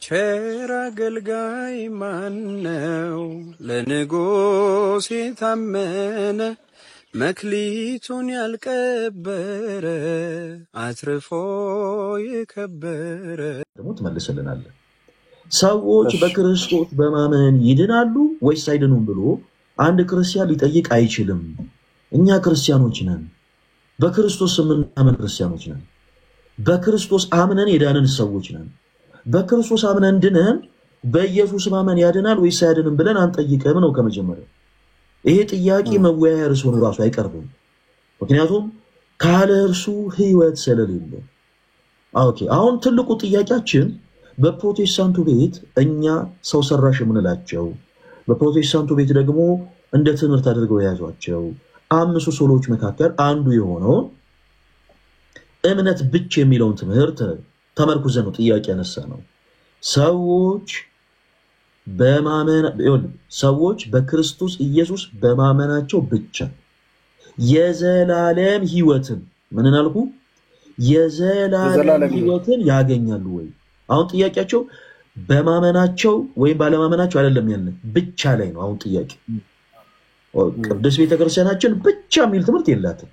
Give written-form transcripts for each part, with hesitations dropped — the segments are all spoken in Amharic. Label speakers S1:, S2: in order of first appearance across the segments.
S1: ቸር አገልጋይ ማነው? ለንጉሥ የታመነ መክሊቱን ያልቀበረ አትርፎ የከበረ።
S2: ደግሞ ትመልስልናለህ። ሰዎች በክርስቶስ በማመን ይድናሉ ወይስ አይድኑም ብሎ አንድ ክርስቲያን ሊጠይቅ አይችልም። እኛ ክርስቲያኖች ነን፣ በክርስቶስ የምናምን ክርስቲያኖች ነን። በክርስቶስ አምነን የዳንን ሰዎች ነን። በክርስቶስ አምነን ድነን በኢየሱስ ማመን ያድናል ወይስ አያድንም ብለን አንጠይቅም ነው ከመጀመሪያው። ይሄ ጥያቄ መወያያ ርዕስ ሆኖ ራሱ አይቀርብም። ምክንያቱም ካለ እርሱ ህይወት ስለሌለ። ኦኬ፣ አሁን ትልቁ ጥያቄያችን በፕሮቴስታንቱ ቤት እኛ ሰው ሰራሽ የምንላቸው በፕሮቴስታንቱ ቤት ደግሞ እንደ ትምህርት አድርገው የያዟቸው አምስቱ ሶሎች መካከል አንዱ የሆነውን እምነት ብቻ የሚለውን ትምህርት ተመርኩዘን ነው ጥያቄ ያነሳ ነው። ሰዎች በክርስቶስ ኢየሱስ በማመናቸው ብቻ የዘላለም ህይወትን ምንን አልኩ? የዘላለም ህይወትን ያገኛሉ ወይ? አሁን ጥያቄያቸው በማመናቸው ወይም ባለማመናቸው አይደለም ያለን ብቻ ላይ ነው። አሁን ጥያቄ ቅዱስ ቤተክርስቲያናችን ብቻ የሚል ትምህርት የላትም።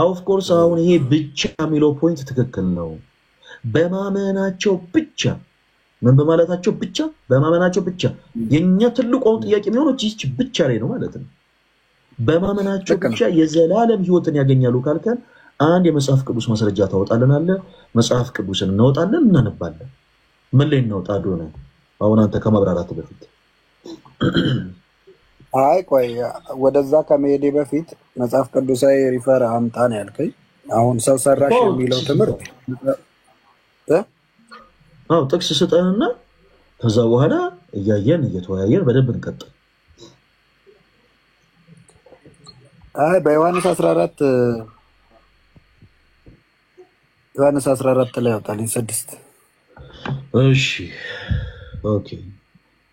S2: ኦፍ ኮርስ አሁን ይሄ ብቻ የሚለው ፖይንት ትክክል ነው። በማመናቸው ብቻ ምን በማለታቸው ብቻ በማመናቸው ብቻ የኛ ትልቁ ጥያቄ የሚሆነው እቺ ብቻ ላይ ነው ማለት ነው። በማመናቸው ብቻ የዘላለም ህይወትን ያገኛሉ ካልከን አንድ የመጽሐፍ ቅዱስ ማስረጃ ታወጣልናለህ። መጽሐፍ ቅዱስን እናወጣለን እናነባለን። ምን ላይ እናውጣ ዶነ? አሁን አንተ ከማብራራት በፊት
S3: አይ ቆይ ወደዛ ከመሄዴ በፊት መጽሐፍ ቅዱሳዊ ሪፈር አምጣ ነው ያልከኝ። አሁን ሰው ሰራሽ የሚለው ትምህርት
S2: ጥቅስ ስጠንና ከዛ በኋላ እያየን እየተወያየን በደንብ እንቀጥል።
S3: አይ በዮሐንስ 14 ላይ አውጣልኝ 6። እሺ
S2: ኦኬ።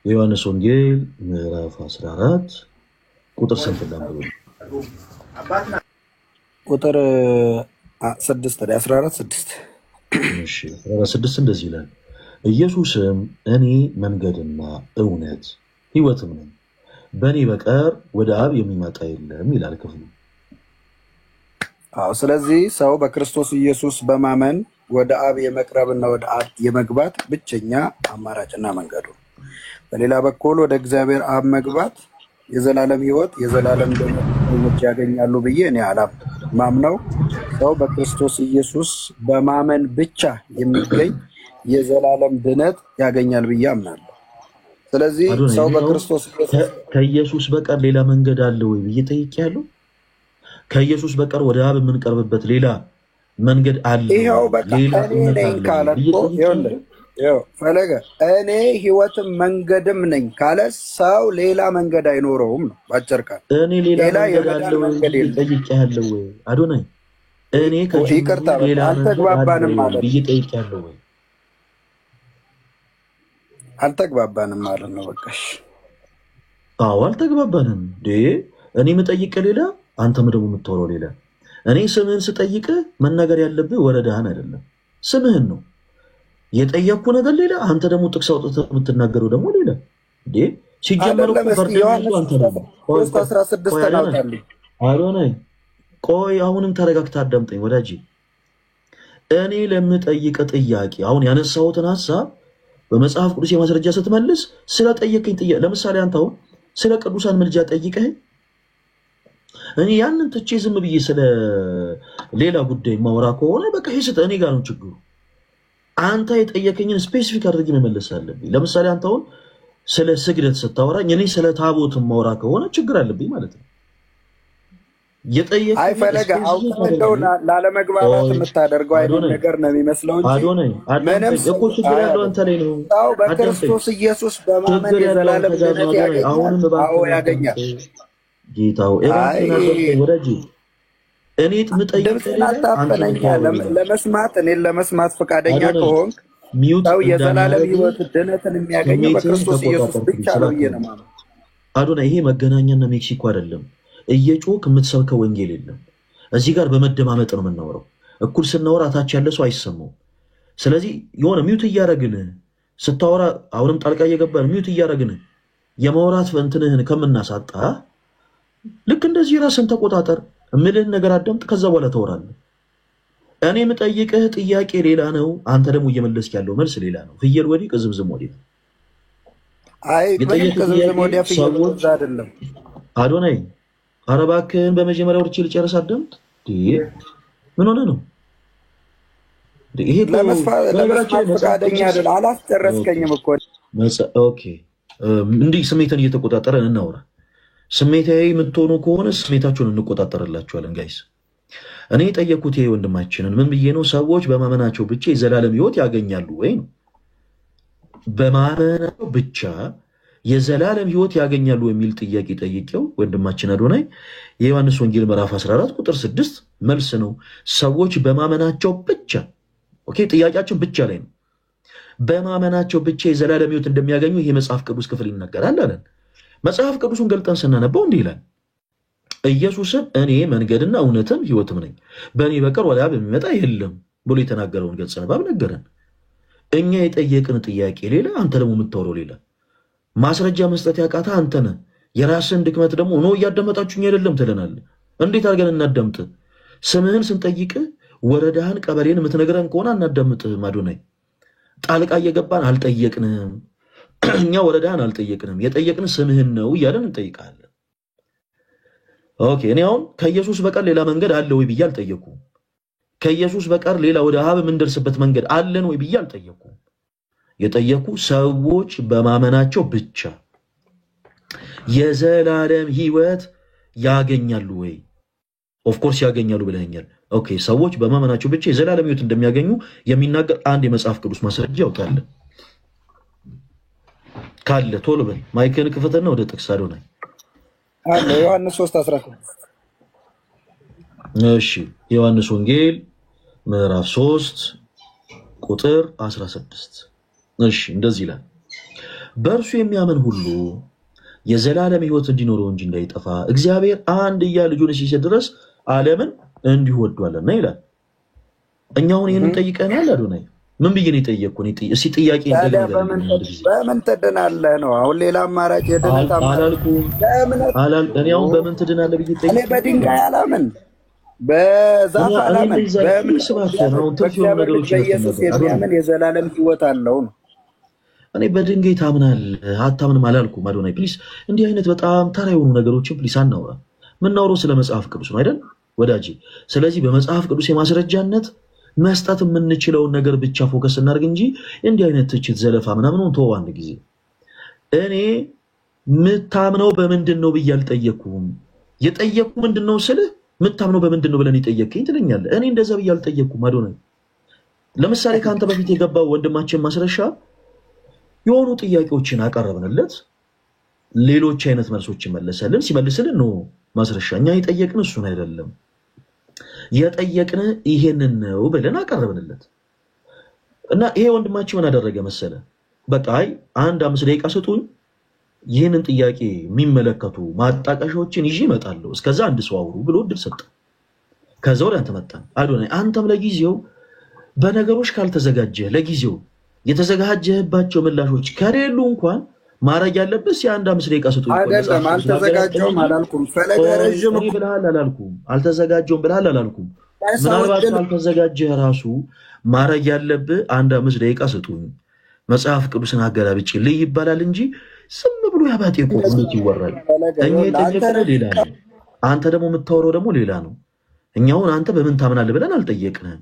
S2: ዮሐንስ ወንጌል ምዕራፍ 14 ቁጥር ስንት ላምብሩ?
S3: ቁጥር 6 ላይ 14:6።
S2: እሺ 14:6 እንደዚህ ይላል፣ ኢየሱስም እኔ መንገድና እውነት ህይወትም ነኝ፣ በእኔ በቀር ወደ አብ የሚመጣ የለም ይላል ክፍሉ።
S3: ስለዚህ ሰው በክርስቶስ ኢየሱስ በማመን ወደ አብ የመቅረብና ወደ አብ የመግባት ብቸኛ አማራጭና መንገዱ። በሌላ በኩል ወደ እግዚአብሔር አብ መግባት የዘላለም ህይወት የዘላለም ደህንነት ያገኛሉ ብዬ እኔ አላምንም። ማምነው ሰው በክርስቶስ ኢየሱስ በማመን ብቻ የሚገኝ የዘላለም ድነት ያገኛል ብዬ አምናለሁ። ስለዚህ ሰው በክርስቶስ
S2: ከኢየሱስ በቀር ሌላ መንገድ አለ ወይ ብዬ ጠይቄያለሁ። ከኢየሱስ በቀር ወደ አብ የምንቀርብበት ሌላ መንገድ አለ?
S3: ይሄው በቃ እኔ ነኝ ካለ ፈለገ እኔ ህይወትም መንገድም ነኝ ካለ ሰው ሌላ መንገድ አይኖረውም ነው ባጭር ቃል።
S2: እኔ ሌላ መንገድ ጠይቄያለሁ ወይ አዶናይ? እኔ
S3: ይቅርታ አልተግባባንም ማለት
S2: ብዬ ጠይቄያለሁ ወይ?
S3: አልተግባባንም ማለት ነው። በቃሽ።
S2: አዎ አልተግባባንም። እኔ የምጠይቅ ሌላ አንተም ደግሞ የምትወረው ሌላ። እኔ ስምህን ስጠይቅ መናገር ያለብህ ወረዳህን አይደለም ስምህን ነው። የጠየቅኩ ነገር ሌላ፣ አንተ ደግሞ ጥቅስ አውጥተህ የምትናገረው ደግሞ ሌላ። ሲጀመር አዶናይ ቆይ አሁንም ተረጋግተህ አዳምጠኝ ወዳጅ። እኔ ለምጠይቅ ጥያቄ አሁን ያነሳሁትን ሀሳብ በመጽሐፍ ቅዱስ የማስረጃ ስትመልስ ስለጠየቀኝ ጥያቄ፣ ለምሳሌ አንተ አሁን ስለ ቅዱሳን ምልጃ ጠይቀህ እኔ ያንን ትቼ ዝም ብዬ ስለ ሌላ ጉዳይ ማውራ ከሆነ በቃ ሄስተ እኔ ጋር ነው ችግሩ። አንተ የጠየቀኝን ስፔሲፊክ አድርጌ መመለስ አለብኝ። ለምሳሌ አንተ አሁን ስለ ስግደት ስታወራኝ እኔ ስለ ታቦት ማውራ ከሆነ ችግር አለብኝ ማለት ነው።
S3: አይ ፈለገ አውቀው ላለመግባባት የምታደርገው አይነት ነገር ነው የሚመስለው እንጂ ምንም
S2: እኮ ችግር ያለው አንተ ላይ ነው።
S3: ሰው በክርስቶስ ኢየሱስ በማመን የዘላለም ድነት ያገኛል።
S2: ጌታው ወዳጅ እኔ
S3: ለመስማት ፈቃደኛ ከሆንክ ሰው የዘላለም ህይወት ድነትን የሚያገኘው በክርስቶስ ኢየሱስ ብቻ ነው ማለት
S2: አዶና። ይሄ መገናኛና ሜክሲኮ አይደለም። እየጮክ የምትሰብከው ወንጌል የለም። እዚህ ጋር በመደማመጥ ነው የምናወራው። እኩል ስናወራ ታች ያለ ሰው አይሰማው። ስለዚህ የሆነ ሚውት እያደረግን ስታወራ አሁንም ጣልቃ እየገባን ሚውት እያደረግን የማውራት እንትንህን ከምናሳጣ ልክ እንደዚህ ራስን ተቆጣጠር። እምልህን ነገር አዳምጥ፣ ከዛ በኋላ ታወራለህ። እኔ የምጠይቅህ ጥያቄ ሌላ ነው፣ አንተ ደግሞ እየመለስክ ያለው መልስ ሌላ ነው። ፍየል ወዲህ ቅዝምዝም ወዲህ ነው።
S3: አይ ምንም ከዘዘም ወዲያ ፍየል ወዛ አይደለም።
S2: አዶናይ ኧረ እባክህን በመጀመሪያው ወርቼ ልጨርስ፣ አዳምጥ። ምን ሆነ ነው ይሄ?
S3: ለመስፋት ፈቃደኛ አይደል? አላስጨረስከኝም እኮ።
S2: ኦኬ እንዲህ ስሜትን እየተቆጣጠረን እናውራ። ስሜታዊ የምትሆኑ ከሆነ ስሜታችሁን እንቆጣጠርላችኋለን ጋይስ። እኔ የጠየኩት ይሄ ወንድማችንን ምን ብዬ ነው? ሰዎች በማመናቸው ብቻ የዘላለም ሕይወት ያገኛሉ ወይ ነው። በማመናቸው ብቻ የዘላለም ሕይወት ያገኛሉ የሚል ጥያቄ ጠይቄው ወንድማችን አዶናይ የዮሐንስ ወንጌል ምዕራፍ 14 ቁጥር 6 መልስ ነው። ሰዎች በማመናቸው ብቻ። ኦኬ ጥያቄያችን ብቻ ላይ ነው። በማመናቸው ብቻ የዘላለም ሕይወት እንደሚያገኙ ይሄ መጽሐፍ ቅዱስ ክፍል ይናገራል አለን። መጽሐፍ ቅዱሱን ገልጠን ስናነበው እንዲህ ይላል፣ ኢየሱስም እኔ መንገድና እውነትም ሕይወትም ነኝ፣ በእኔ በቀር ወደ አብ የሚመጣ የለም ብሎ የተናገረውን ገጸ ንባብ ነገረን። እኛ የጠየቅን ጥያቄ ሌላ፣ አንተ ደግሞ የምታወራው ሌላ። ማስረጃ መስጠት ያቃታ አንተ ነህ። የራስን ድክመት ደግሞ ኖ እያዳመጣችሁኝ አይደለም ትለናለህ። እንዴት አድርገን እናዳምጥ? ስምህን ስንጠይቅ ወረዳህን ቀበሌን የምትነግረን ከሆነ አናዳምጥህም። አዶናይ ጣልቃ እየገባን አልጠየቅንም። እኛ ወረዳህን አልጠየቅንም፣ የጠየቅን ስምህን ነው እያለን እንጠይቃለን። ኦኬ እኔ አሁን ከኢየሱስ በቀር ሌላ መንገድ አለ ወይ ብዬ አልጠየኩም። ከኢየሱስ በቀር ሌላ ወደ አብ የምንደርስበት መንገድ አለን ወይ ብዬ አልጠየኩም። የጠየቁ ሰዎች በማመናቸው ብቻ የዘላለም ሕይወት ያገኛሉ ወይ? ኦፍኮርስ ያገኛሉ ብለኛል። ኦኬ ሰዎች በማመናቸው ብቻ የዘላለም ሕይወት እንደሚያገኙ የሚናገር አንድ የመጽሐፍ ቅዱስ ማስረጃ ያውጣለን ካለ ቶሎ በል። ማይክን ክፈትና ወደ ጥቅስ አዶናይ
S3: አለ ዮሐንስ 3:16
S2: እሺ ዮሐንስ ወንጌል ምዕራፍ 3 ቁጥር 16 እሺ እንደዚህ ይላል፣ በእርሱ የሚያምን ሁሉ የዘላለም ሕይወት እንዲኖረው እንጂ እንዳይጠፋ እግዚአብሔር አንድያ ልጁን እስኪሰጥ ድረስ ዓለምን እንዲሁ ወዷልና ይላል። እኛውን ይህንን ጠይቀናል። አዶናይ ምን ብዬ ነው የጠየቅኩ? እስኪ ጥያቄ
S3: በምን ትድናለህ ነው? አሁን ሌላ አማራጭ የድነት
S2: አላልኩም። እኔ አሁን በምን ትድናለህ ብዬ ጠየቅኩ።
S3: እኔ በድንጋይ አላምን፣ በዛፍ አላምን፣ በኢየሱስ የሚያምን የዘላለም ሕይወት አለው ነው።
S2: እኔ በድንጋይ ታምናለህ አታምንም አላልኩም። አዶናይ ፕሊስ፣ እንዲህ አይነት በጣም ተራ የሆኑ ነገሮችን ፕሊስ አናውራ። ምናውረው ስለ መጽሐፍ ቅዱስ ነው አይደል ወዳጄ? ስለዚህ በመጽሐፍ ቅዱስ የማስረጃነት መስጠት የምንችለውን ነገር ብቻ ፎከስ እናድርግ እንጂ እንዲህ አይነት ትችት፣ ዘለፋ ምናምን ተወው። አንድ ጊዜ እኔ ምታምነው በምንድን ነው ብዬ አልጠየቅኩም። የጠየቅኩ ምንድን ነው ስልህ ምታምነው በምንድን ነው ብለን የጠየቅከኝ ትለኛለህ። እኔ እንደዛ ብዬ አልጠየቅኩም አዶናይ። ለምሳሌ ከአንተ በፊት የገባው ወንድማችን ማስረሻ የሆኑ ጥያቄዎችን አቀረብንለት፣ ሌሎች አይነት መልሶችን መለሰልን። ሲመልስልን ነው ማስረሻ እኛ የጠየቅን እሱን አይደለም የጠየቅን ይሄንን ነው ብለን አቀረብንለት። እና ይሄ ወንድማችን ምን አደረገ መሰለ? በቃ አይ 1-5 ደቂቃ ስጡኝ፣ ይህንን ጥያቄ የሚመለከቱ ማጣቀሻዎችን ይዤ እመጣለሁ፣ እስከዛ አንድ ሰው አውሩ ብሎ እድል ሰጠ። ከዛ ወደ አንተ መጣን። አዶናይ አንተም ለጊዜው በነገሮች ካልተዘጋጀህ፣ ለጊዜው የተዘጋጀህባቸው ምላሾች ከሌሉ እንኳን ማድረግ ያለብህ የ1-5 ደቂቃ ስጡኝ።
S3: አይደለም አልተዘጋጀውም አላልኩም። ፈለገ ረጅም
S2: ብለሃል አላልኩም። አልተዘጋጀውም ብለሃል አላልኩም። ምናልባት ካልተዘጋጀህ ራሱ ማድረግ ያለብህ 1-5 ደቂቃ ስጡኝ፣ መጽሐፍ ቅዱስን አገላብጬ ልይ ይባላል እንጂ ዝም ብሎ ያባጤ ቆሙት ይወራል። እኛ የጠየቅነው ሌላ ነው፣ አንተ ደግሞ የምታወራው ደግሞ ሌላ ነው። እኛውን አንተ በምን ታምናለህ ብለን አልጠየቅንም።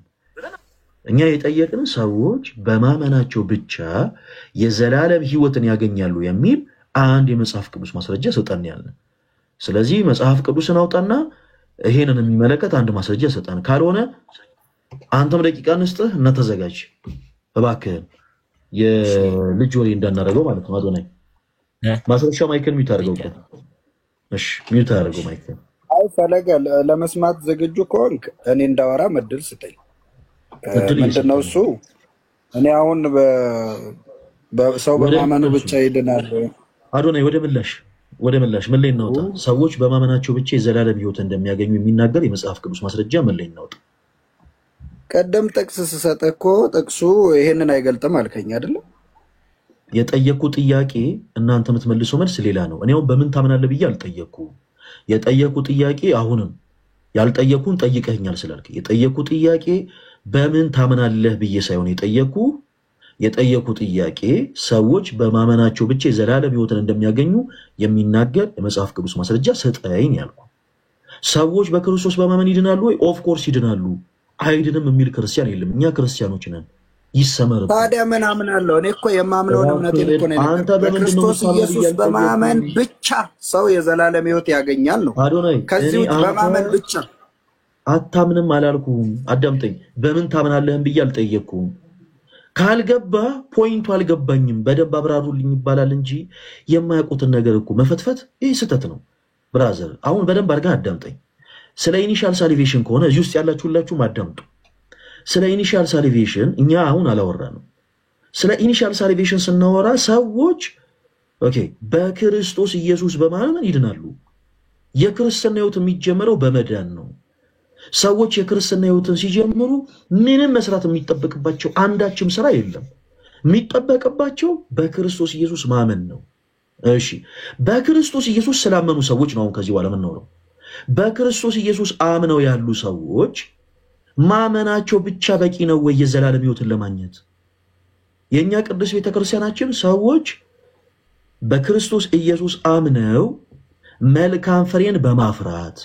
S2: እኛ የጠየቅን ሰዎች በማመናቸው ብቻ የዘላለም ሕይወትን ያገኛሉ የሚል አንድ የመጽሐፍ ቅዱስ ማስረጃ ሰጠን ያለ። ስለዚህ መጽሐፍ ቅዱስን አውጣና ይሄንን የሚመለከት አንድ ማስረጃ ሰጠን። ካልሆነ አንተም ደቂቃ እንስጥህ እና ተዘጋጅ እባክህን፣ የልጅ ወሬ እንዳናደርገው ማለት ነው። አዶናይ ማስረሻ ማይክን ሚውት አድርገው። እሺ ሚውት አድርገው ማይክን።
S3: አይ ፈለገ ለመስማት ዝግጁ ከሆንክ እኔ እንዳወራ መድል ስጠኝ። ምንድነው እሱ? እኔ አሁን ሰው በማመኑ ብቻ ይድናል።
S2: አዶናይ ወደ ምላሽ ምን ላይ እናውጣ? ሰዎች በማመናቸው ብቻ የዘላለም ሕይወት እንደሚያገኙ የሚናገር የመጽሐፍ ቅዱስ ማስረጃ ምን ላይ እናውጣ?
S3: ቀደም ጥቅስ ስሰጥ እኮ ጥቅሱ ይሄንን አይገልጥም አልከኝ አይደለም?
S2: የጠየቁ ጥያቄ እናንተ የምትመልሰው መልስ ሌላ ነው። እኔው በምን ታምናለህ ብዬ አልጠየቁ። የጠየቁ ጥያቄ አሁንም ያልጠየቁን ጠይቀኛል ስላልክ የጠየቁ ጥያቄ በምን ታምናለህ ብዬ ሳይሆን የጠየቁ ጥያቄ ሰዎች በማመናቸው ብቻ የዘላለም ሕይወትን እንደሚያገኙ የሚናገር የመጽሐፍ ቅዱስ ማስረጃ ሰጠኝ ያልኩ። ሰዎች በክርስቶስ በማመን ይድናሉ ወይ? ኦፍ ኮርስ ይድናሉ። አይድንም የሚል ክርስቲያን የለም። እኛ ክርስቲያኖች ነን። ይሰመርብን።
S3: ታዲያ ምን አምናለሁ? እኔ እኮ የማምነውን እምነቴን እኮ ነው።
S2: አንተ በምንድን ነው
S3: በክርስቶስ ኢየሱስ በማመን ብቻ ሰው የዘላለም ሕይወት ያገኛል ነው።
S2: አዶናይ
S3: ከዚህ ውጭ በማመን ብቻ
S2: አታምንም አላልኩም። አዳምጠኝ። በምን ታምናለህም ብዬ አልጠየቅኩም። ካልገባ ፖይንቱ አልገባኝም በደንብ አብራሩልኝ ይባላል እንጂ የማያውቁትን ነገር እኮ መፈትፈት ይህ ስህተት ነው። ብራዘር አሁን በደንብ አድርገህ አዳምጠኝ። ስለ ኢኒሻል ሳሊቬሽን ከሆነ እዚህ ውስጥ ያላችሁ ሁላችሁም አዳምጡ። ስለ ኢኒሻል ሳሊቬሽን እኛ አሁን አላወራንም። ስለ ኢኒሻል ሳሊቬሽን ስናወራ ሰዎች ኦኬ በክርስቶስ ኢየሱስ በማመን ይድናሉ። የክርስትና ሕይወት የሚጀምረው በመዳን ነው። ሰዎች የክርስትና ሕይወትን ሲጀምሩ ምንም መስራት የሚጠበቅባቸው አንዳችም ስራ የለም። የሚጠበቅባቸው በክርስቶስ ኢየሱስ ማመን ነው። እሺ በክርስቶስ ኢየሱስ ስላመኑ ሰዎች ነው አሁን ከዚህ በኋላ የምናወራው። በክርስቶስ ኢየሱስ አምነው ያሉ ሰዎች ማመናቸው ብቻ በቂ ነው ወይ የዘላለም ሕይወትን ለማግኘት? የኛ ቅዱስ ቤተክርስቲያናችን ሰዎች በክርስቶስ ኢየሱስ አምነው መልካም ፍሬን በማፍራት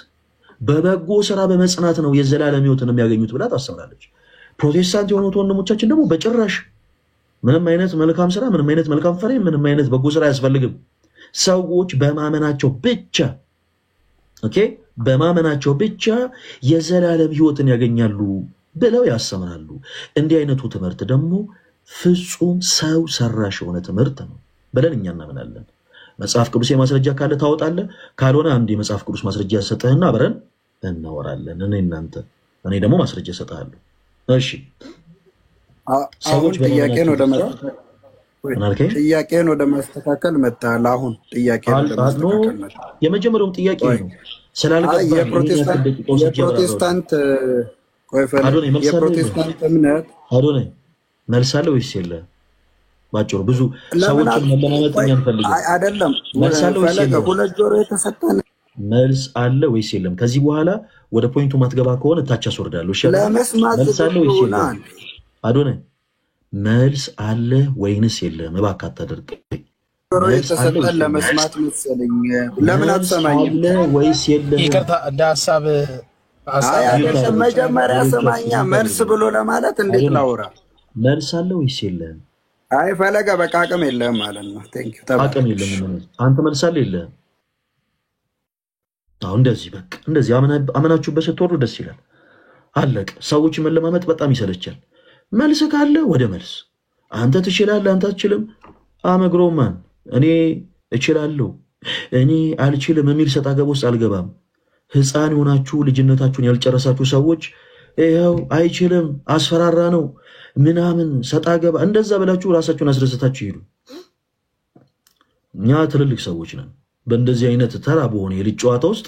S2: በበጎ ስራ በመጽናት ነው የዘላለም ሕይወትን የሚያገኙት ብላ ታስተምራለች። ፕሮቴስታንት የሆኑት ወንድሞቻችን ደግሞ በጭራሽ ምንም አይነት መልካም ስራ፣ ምንም አይነት መልካም ፍሬ፣ ምንም አይነት በጎ ስራ አያስፈልግም። ሰዎች በማመናቸው ብቻ ኦኬ በማመናቸው ብቻ የዘላለም ሕይወትን ያገኛሉ ብለው ያስተምራሉ። እንዲህ አይነቱ ትምህርት ደግሞ ፍጹም ሰው ሰራሽ የሆነ ትምህርት ነው ብለን እኛ እናምናለን። መጽሐፍ ቅዱስ ማስረጃ ካለ ታወጣለህ፣ ካልሆነ አንድ የመጽሐፍ ቅዱስ ማስረጃ ሰጠህና አብረን እናወራለን። እኔ ደግሞ ማስረጃ ሰጠሃለሁ። እሺ
S3: ሰዎች ጥያቄን ወደ ማስተካከል መጣል። አሁን ጥያቄን ወደ ማስተካከል መጣል።
S2: የመጀመሪያውም ጥያቄ ነው ስላልገባኝ
S3: የፕሮቴስታንት እምነት
S2: አዶናይ መልስ አለ ወይስ የለም? ባጭሩ ብዙ ሰዎችን መለማመጥ እኛን ፈልገው
S3: አይደለም። ሁለት ጆሮ የተሰጠን
S2: መልስ አለ ወይስ የለም? ከዚህ በኋላ ወደ ፖይንቱ ማትገባ ከሆነ ታች አስወርዳለሁ። እሺ መልስ አለ ወይስ የለም? አዶናይ መልስ አለ ወይንስ የለም? እባክህ አታደርግ።
S3: ጆሮ የተሰጠን ለመስማት መሰለኝ። ለምን አትሰማኝም?
S2: ወይስ የለም?
S4: ይቅርታ እንደ ሐሳብ
S3: መጀመሪያ ሰማኛ መልስ ብሎ ለማለት እንዴት ላውራ?
S2: መልስ አለ ወይስ የለም?
S3: አይ ፈለገ በቃ አቅም የለህም ማለት ነው። ቴንክ ዩ
S2: አቅም የለም። አንተ መልስ አለ የለም? አሁን እንደዚህ በቃ እንደዚህ አመናችሁበት ስትወርዱ ደስ ይላል። አለቀ። ሰዎች መለማመጥ በጣም ይሰለቻል። መልስ ካለ ወደ መልስ። አንተ ትችላለህ፣ አንተ አትችልም። አመግሮማን እኔ እችላለሁ እኔ አልችልም የሚል ሰጣ ገባ ውስጥ አልገባም። ሕፃን የሆናችሁ ልጅነታችሁን ያልጨረሳችሁ ሰዎች ይኸው አይችልም አስፈራራ ነው ምናምን ሰጣ ገባ እንደዛ ብላችሁ ራሳችሁን አስደስታችሁ ይሄዱ። እኛ ትልልቅ ሰዎች ነን። በእንደዚህ አይነት ተራ በሆነ የልጅ ጨዋታ ውስጥ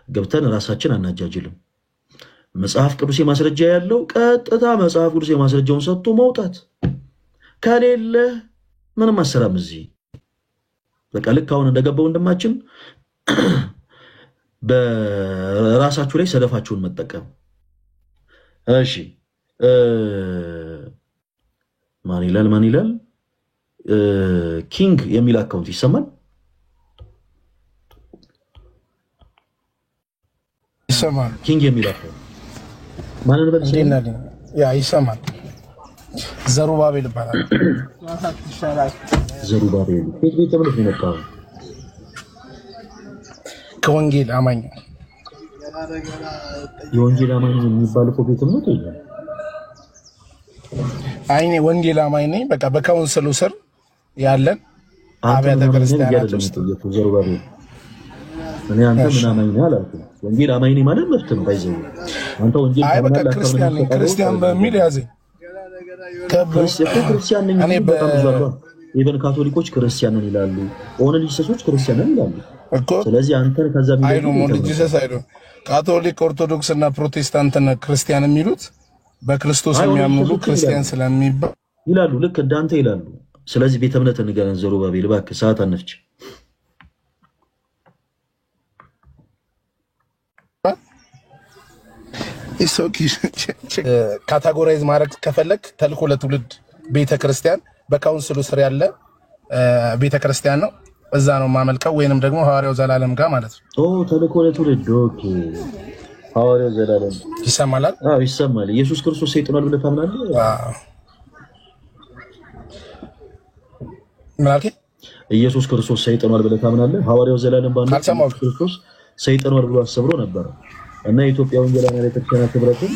S2: ገብተን ራሳችን አናጃጅልም። መጽሐፍ ቅዱስ ማስረጃ ያለው ቀጥታ መጽሐፍ ቅዱስ ማስረጃውን ሰጥቶ መውጣት ከሌለ ምንም አሰራም። እዚህ በቃ ልክ አሁን እንደገባው ወንድማችን በራሳችሁ ላይ ሰደፋችሁን መጠቀም። እሺ ማን ይላል ኪንግ የሚል አካውንት ይሰማል? ኪንግ የሚል አካውንት ማን ነው?
S4: ያ ይሰማል። ዘሩባቤል ይባላል።
S2: ዘሩባቤል ቤት ተብሎ ነው
S4: ከወንጌል አማኝ
S2: የወንጌል አማኝ የሚባል እኮ ቤት ነው የለም።
S4: አይኔ ወንጌል አማኝ ነኝ። በቃ በካውንስሉ ስር ያለን አብያተ ክርስቲያናት ውስጥ
S2: ዘሩባቤል እኔ አንተ ምን አማኝ ነህ አላልኩም። ወንጌል አማኝ ነኝ ማለት መብት ነው። ባይዘው አንተ ወንጌል
S4: ታምናለህ? ክርስቲያን በሚል ያዘኝ
S2: ክርስቲያን ነኝ። እኔ በጣም ብዙ አሉ። ኢቨን ካቶሊኮች ክርስቲያን ነን ይላሉ። ኦነሊስቶች ክርስቲያን ነን ይላሉ እኮ። ስለዚህ አንተ ከዛ
S4: ካቶሊክ፣ ኦርቶዶክስ እና ፕሮቴስታንት እና ክርስቲያን የሚሉት በክርስቶስ የሚያምኑ ክርስቲያን ስለሚባል
S2: ይላሉ። ልክ እንዳንተ ይላሉ። ስለዚህ ቤተ እምነት እንገናኝ ዘሩባቤል እባክህ ሰዓት አንፍጭ።
S4: ካታጎራይዝ ማድረግ ከፈለክ ተልኮ ለትውልድ ቤተክርስቲያን በካውንስሉ ስር ያለ ቤተክርስቲያን ነው። እዛ ነው ማመልከው ወይንም ደግሞ ሐዋርያው ዘላለም ጋር ማለት ነው።
S2: ተልኮ ለትውልድ ኦኬ። ሐዋርያው ዘላለም
S4: ይሰማል?
S2: አዎ ይሰማል። ኢየሱስ ክርስቶስ ሰይጣናል ብለህ ታምናለህ?
S4: ማለት
S2: ኢየሱስ ክርስቶስ ሰይጣናል ብለህ ታምናለህ? ሐዋርያው ዘላለም ባንዱ ክርስቶስ ሰይጣናል ብሎ አሰብሮ ነበር እና የኢትዮጵያ ወንጌላውያን ቤተክርስቲያን ህብረትን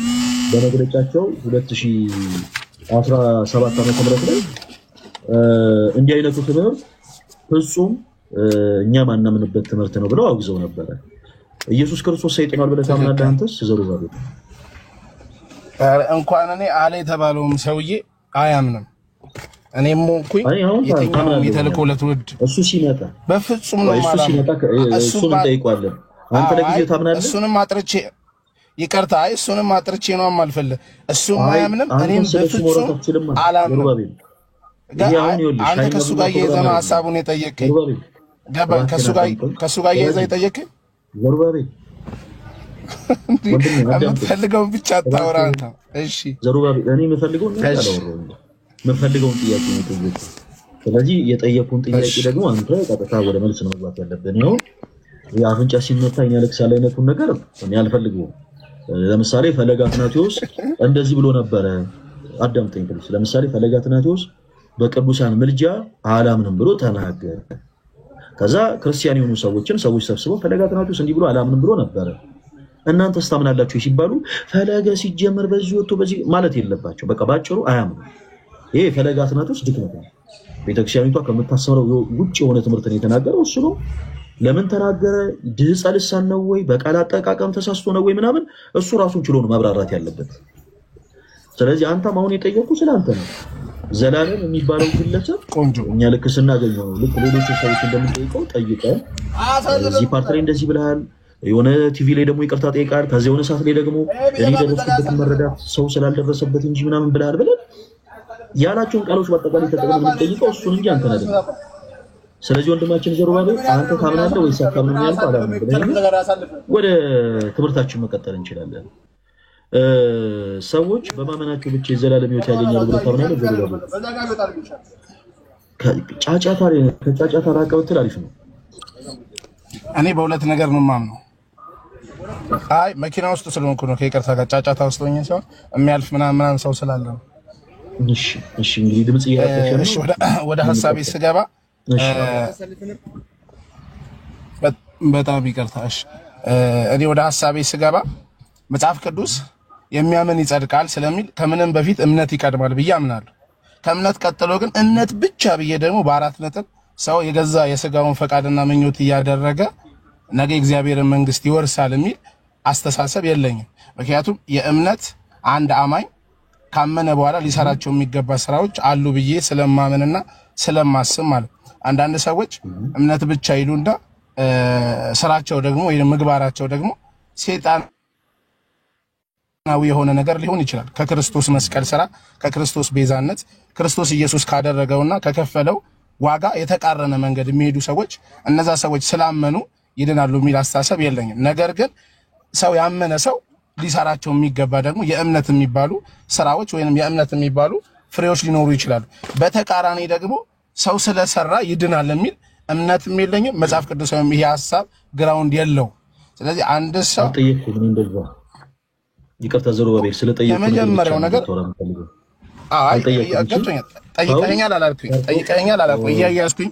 S2: በመግለጫቸው 2017 ዓመተ ምህረት ላይ እንዲህ አይነቱ ትምህርት ፍጹም እኛ ማናምንበት ትምህርት ነው ብለው አውግዘው ነበር። ኢየሱስ ክርስቶስ ሰይጣናል ብለህ ታምናለህ አንተስ ዘሩባቤል?
S4: እንኳን እኔ አለ የተባለውም ሰውዬ አያምንም። እኔም ሞንኩኝ የትኛው የተልኮ ለትውልድ
S2: እሱ ሲመጣ
S4: በፍጹም ነው ማለት
S2: እሱ ሲመጣ እሱን እንጠይቀዋለን። አንተ ለጊዜው ታምናለህ?
S4: እሱንም አጥርቼ ይቅርታ፣ እሱንም አጥርቼ ነው የማልፈልግ። እሱም አያምንም፣ እኔም በፍጹም አላምንም። አንተ ከሱ ጋር የዘማ ሐሳቡን የጠየቀኝ ገባኝ። ከሱ ጋር የዘማ የጠየቀኝ
S2: ዘሩባቤል
S4: የምትፈልገውን ብቻ አታውራ አንተ። እሺ
S2: ዘሩባቤል፣ እኔ የምፈልገውን ነገር አላወራሁም። የምፈልገውን ጥያቄ ነው የጠየኩት። ስለዚህ የጠየቁን ጥያቄ ደግሞ አንተ ቀጥታ ወደ መልስ ነው መግባት ያለብን። ነው የአፍንጫ ሲመታ ያለቅሳል አይነቱን ነገር እኔ አልፈልገውም። ለምሳሌ ፈለገ አትናቴዎስ እንደዚህ ብሎ ነበረ። አዳምጠኝ ፕሊስ። ለምሳሌ ፈለገ አትናቴዎስ በቅዱሳን ምልጃ አላምንም ብሎ ተናገረ። ከዛ ክርስቲያን የሆኑ ሰዎች ሰብስበው ፈለገ አትናቴዎስ እንዲህ ብሎ አላምንም ብሎ ነበረ። እናንተስ ታምናላችሁ ሲባሉ ፈለገ ሲጀመር በዚህ ወጥቶ በዚህ ማለት የለባቸው። በቃ ባጭሩ አያምኑ። ይሄ ፈለገ አትናቴዎስ ድክመት ነው። ቤተክርስቲያኒቷ ከምታሰረው ውጭ የሆነ ትምህርት ነው የተናገረው እሱ ነው። ለምን ተናገረ? ድህጸ ልሳን ነው ወይ በቃል አጠቃቀም ተሳስቶ ነው ወይ ምናምን እሱ ራሱን ችሎ ነው ማብራራት ያለበት። ስለዚህ አንተም አሁን የጠየቁ ስለአንተ ነው። ዘላለም የሚባለው ግለሰብ እኛ ልክ ስናገኘው ልክ ሌሎች ሰዎች እንደምንጠይቀው ጠይቀን እዚህ ፓርት ላይ እንደዚህ ብለሃል፣ የሆነ ቲቪ ላይ ደግሞ ይቅርታ ጠይቃል፣ ከዛ የሆነ ሰዓት ላይ ደግሞ እኔ ደረስኩበት መረዳት ሰው ስላልደረሰበት እንጂ ምናምን ብለሃል ብለን ያላቸውን ቃሎች በአጠቃላይ ተጠቅመን የምንጠይቀው እሱን እንጂ አንተን አይደለም። ስለዚህ ወንድማችን ዘሩባቤል አንተ ታምናለህ ወይስ አታምንም ያልኩህ አላምንም ብለህ ወደ ትምህርታችን መቀጠል እንችላለን። ሰዎች በማመናቸው ብቻ የዘላለም ሕይወት ያገኛሉ ብለህ ታምናለህ ዘሩባቤል? ከጫጫታ ራቅ ብትል አሪፍ ነው።
S4: እኔ በሁለት ነገር ነው የማምነው። አይ መኪና ውስጥ ስለሆንኩ ነው ከይቅርታ ጋር ጫጫታ ውስጥ ሆኜ ሲሆን የሚያልፍ ምናምን ሰው ስላለ ነው።
S2: እሺ እንግዲህ ድምጽ እየረፈሽ ነው።
S4: ወደ ሐሳቤ ስገባ በጣም ይቅርታ። እኔ ወደ ሐሳቤ ስገባ መጽሐፍ ቅዱስ የሚያምን ይጸድቃል ስለሚል ከምንም በፊት እምነት ይቀድማል ብዬ አምናለሁ። ከእምነት ቀጥሎ ግን እምነት ብቻ ብዬ ደግሞ በአራት ነጥብ ሰው የገዛ የሥጋውን ፈቃድና ምኞት እያደረገ ነገ እግዚአብሔርን መንግስት ይወርሳል የሚል አስተሳሰብ የለኝም። ምክንያቱም የእምነት አንድ አማኝ ካመነ በኋላ ሊሰራቸው የሚገባ ስራዎች አሉ ብዬ ስለማምንና ስለማስብ ማለት። አንዳንድ ሰዎች እምነት ብቻ ይሉና ስራቸው ደግሞ ወይ ምግባራቸው ደግሞ ሰይጣናዊ የሆነ ነገር ሊሆን ይችላል። ከክርስቶስ መስቀል ስራ፣ ከክርስቶስ ቤዛነት፣ ክርስቶስ ኢየሱስ ካደረገውና ከከፈለው ዋጋ የተቃረነ መንገድ የሚሄዱ ሰዎች እነዛ ሰዎች ስላመኑ ይድናሉ የሚል አስተሳሰብ የለኝም። ነገር ግን ሰው ያመነ ሰው ሊሰራቸው የሚገባ ደግሞ የእምነት የሚባሉ ስራዎች ወይንም የእምነት የሚባሉ ፍሬዎች ሊኖሩ ይችላሉ። በተቃራኒ ደግሞ ሰው ስለሰራ ይድናል የሚል እምነትም የለኝም። መጽሐፍ ቅዱሳዊም ይሄ ሐሳብ ግራውንድ የለው። ስለዚህ አንድ ሰው
S2: ጠይቁኝ እንደዛ ይቅርታ ዘሩባቤል ስለጠየቁኝ
S4: የመጀመሪያው ነገር ጠይቀኛል አላልኩኝ እያያዝኩኝ።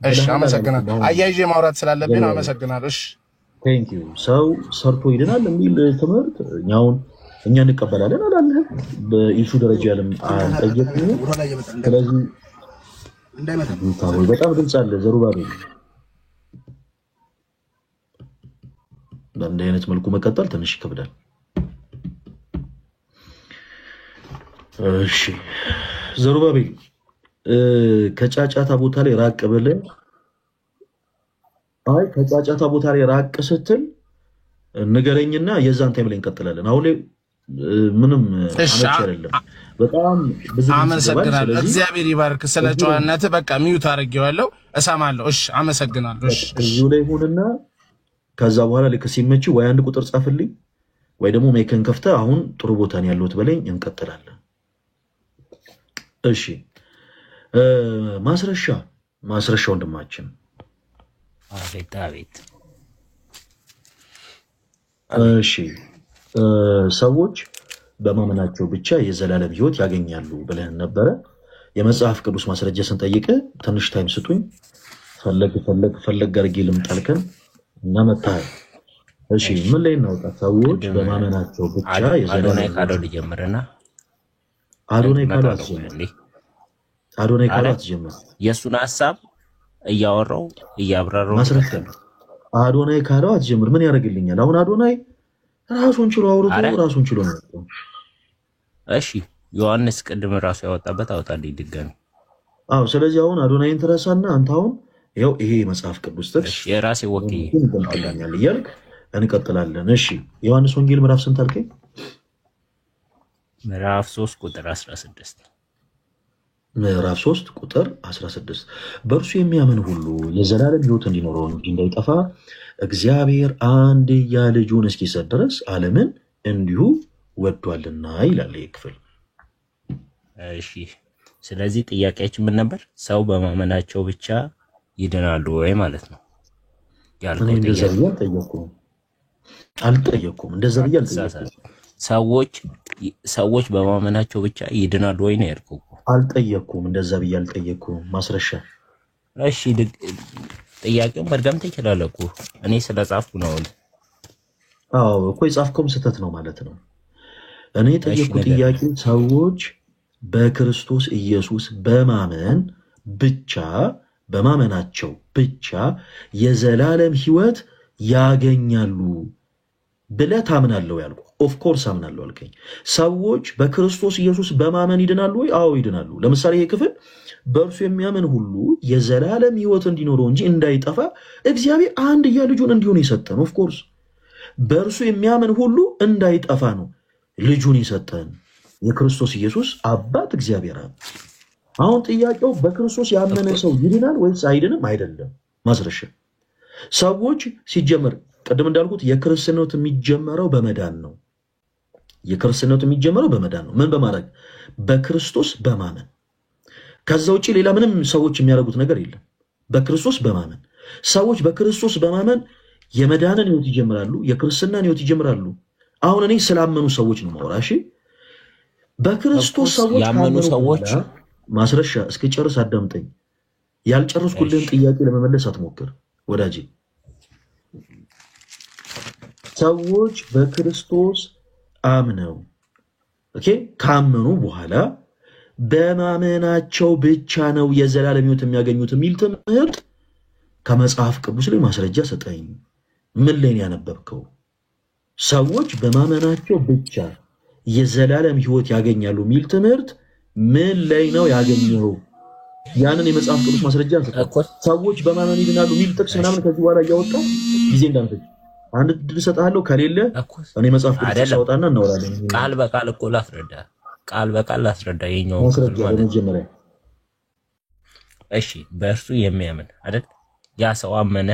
S4: እሺ አመሰግናለሁ። አያይዤ ማውራት ስላለብኝ ነው። አመሰግናለሁ። እሺ
S2: ቴንክ ዩ። ሰው ሰርቶ ይድናል የሚል ትምህርት እኛ እንቀበላለን አላልንም። በኢሹ ደረጃ ያለም አልጠየቅንም። ስለዚህ በጣም ድምፅ አለ ዘሩባቤል። በእንዲህ አይነት መልኩ መቀጠል ትንሽ ይከብዳል። እሺ ዘሩባቤል ከጫጫታ ቦታ ላይ ራቅ ብለህ ከጫጫታ ቦታ ላይ ራቅ ስትል ንገረኝና የዛን ታይም ላይ እንቀጥላለን። አሁን ላይ ምንም አመች አይደለም። በጣም ብዙ
S4: አመሰግናለሁ። እግዚአብሔር ይባርክ። ስለ ጨዋነት በቃ ሚውት አድርጌዋለሁ፣ እሰማለሁ። እሺ አመሰግናለሁ። እሺ
S2: እዚሁ ላይ ሆነና ከዛ በኋላ ልክ ሲመች ወይ አንድ ቁጥር ጻፍልኝ ወይ ደግሞ ሜከን ከፍተህ አሁን ጥሩ ቦታ ነው ያለሁት በለኝ፣ እንቀጥላለን። እሺ ማስረሻ ወንድማችን
S5: አቤት።
S2: እሺ ሰዎች በማመናቸው ብቻ የዘላለም ሕይወት ያገኛሉ ብለን ነበረ። የመጽሐፍ ቅዱስ ማስረጃ ስንጠይቅ ትንሽ ታይም ስጡኝ፣ ፈለግ አድርጌ ልምጣልከን እና መጣህ። እሺ ምን ላይ እናውጣ? ሰዎች በማመናቸው ብቻ የዘላለም
S5: ካለው ልጀምርና
S2: አዶናይ ካለው አትጀምር።
S5: የሱን ሐሳብ እያወራው እያብራራው
S2: ማስረጃ አዶናይ ካለው አትጀምር። ምን ያደርግልኛል? አሁን አዶናይ ራሱን ችሎ አውርቶ ራሱን ችሎ ነው።
S5: እሺ ዮሐንስ ቅድም ራሱ ያወጣበት አውጣልኝ ድጋሚ።
S2: ስለዚህ አሁን አዶናይን ትረሳና አንተ አሁን ያው ይሄ መጽሐፍ ቅዱስ ጥቅስ
S5: የራሴ ወኪል
S2: ይቀጥላል እያልክ እንቀጥላለን። እሺ ዮሐንስ ወንጌል ምዕራፍ ስንት አልከኝ?
S5: ምዕራፍ 3 ቁጥር 16
S2: ምዕራፍ 3 ቁጥር 16 በእርሱ የሚያምን ሁሉ የዘላለም ሕይወት እንዲኖረው እንጂ እንዳይጠፋ እግዚአብሔር አንድያ ልጁን እስኪሰጥ ድረስ ዓለምን እንዲሁ ወዷልና ይላል ይህ ክፍል።
S5: እሺ ስለዚህ ጥያቄያችን ምን ነበር? ሰው በማመናቸው ብቻ ይድናሉ ወይ ማለት ነው ያልኩት።
S2: አልጠየኩም። እንደዛ ብዬ አልጠየኩም።
S5: ሰዎች በማመናቸው ብቻ ይድናሉ ወይ ነው ያልኩት።
S2: አልጠየኩም። እንደዛ ብዬ አልጠየኩም። ማስረሻ
S5: እሺ ጥያቄውን መድገም ትችላለህ እኮ እኔ ስለጻፍኩ ነው።
S2: እኮ የጻፍከውም ስህተት ነው ማለት ነው። እኔ የጠየኩ ጥያቄ ሰዎች በክርስቶስ ኢየሱስ በማመናቸው ብቻ የዘላለም ሕይወት ያገኛሉ ብለህ ታምናለህ ያልኩ። ኦፍኮርስ አምናለሁ አልከኝ። ሰዎች በክርስቶስ ኢየሱስ በማመን ይድናሉ ወይ? አዎ ይድናሉ። ለምሳሌ ይሄ ክፍል በእርሱ የሚያምን ሁሉ የዘላለም ሕይወት እንዲኖረው እንጂ እንዳይጠፋ እግዚአብሔር አንድያ ልጁን እንዲሆን የሰጠን። ኦፍኮርስ በእርሱ የሚያምን ሁሉ እንዳይጠፋ ነው ልጁን የሰጠን የክርስቶስ ኢየሱስ አባት እግዚአብሔር። አሁን ጥያቄው በክርስቶስ ያመነ ሰው ይድናል ወይስ አይድንም? አይደለም። ማስረሻ ሰዎች ሲጀመር ቅድም እንዳልኩት የክርስትናው የሚጀመረው በመዳን ነው። ምን በማድረግ? በክርስቶስ በማመን። ከዛ ውጪ ሌላ ምንም ሰዎች የሚያደርጉት ነገር የለም። በክርስቶስ በማመን ሰዎች በክርስቶስ በማመን የመዳንን ሕይወት ይጀምራሉ፣ የክርስትናን ሕይወት ይጀምራሉ። አሁን እኔ ስላመኑ ሰዎች ነው ማውራ። እሺ በክርስቶስ ሰዎች
S5: ያመኑ ሰዎች
S2: ማስረሻ እስኪጨርስ አዳምጠኝ። ያልጨረስኩልህን ጥያቄ ለመመለስ አትሞክር ወዳጄ። ሰዎች በክርስቶስ አምነው ካመኑ በኋላ በማመናቸው ብቻ ነው የዘላለም ሕይወት የሚያገኙት የሚል ትምህርት ከመጽሐፍ ቅዱስ ላይ ማስረጃ ሰጠኝ። ምን ላይ ነው ያነበብከው? ሰዎች በማመናቸው ብቻ የዘላለም ሕይወት ያገኛሉ የሚል ትምህርት ምን ላይ ነው ያገኘው? ያንን የመጽሐፍ ቅዱስ ማስረጃ ሰጠኝ። ሰዎች በማመን ይድናሉ የሚል ጥቅስ ምናምን ከዚህ በኋላ እያወጣ ጊዜ እንዳንፈጅ አንድ ድል ሰጣለሁ። ከሌለ እኔ መጽሐፍ ቅዱስ ሳወጣና እናወራለን።
S5: ቃል በቃል እኮ ላስረዳ የኛው
S2: መጀመሪያ።
S5: እሺ በእርሱ የሚያምን አይደል? ያ ሰው አመነ፣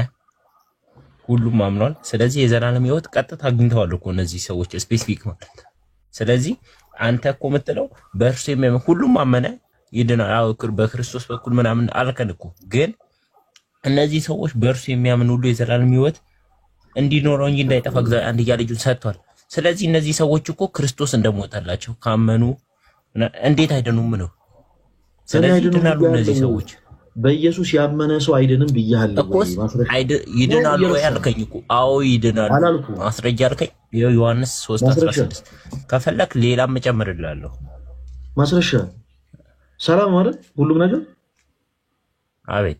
S5: ሁሉም አምኗል። ስለዚህ የዘላለም ሕይወት ቀጥታ አግኝተዋል እኮ እነዚህ ሰዎች ስፔሲፊክ ማለት። ስለዚህ አንተ እኮ የምትለው በእርሱ የሚያምን ሁሉም አመነ ይድናል፣ በክርስቶስ በኩል ምናምን አልከን እኮ። ግን እነዚህ ሰዎች በእርሱ የሚያምን ሁሉ የዘላለም ሕይወት እንዲኖረው እንጂ እንዳይጠፋ እግዚአብሔር አንድያ ልጁን ሰጥቷል። ስለዚህ እነዚህ ሰዎች እኮ ክርስቶስ እንደሞተላቸው ካመኑ እንዴት አይደኑም ነው? ስለዚህ ይድናሉ እነዚህ ሰዎች።
S2: በኢየሱስ ያመነ ሰው አይድንም ብያለሁ።
S5: ይድናሉ ያልከኝ እኮ። አዎ ይድናሉ። ማስረጃ አልከኝ። ዮሐንስ 3:16 ከፈለክ ሌላም እጨምርልሃለሁ።
S2: ማስረሻ ሰላም ማለት ሁሉም ነገር
S5: አቤት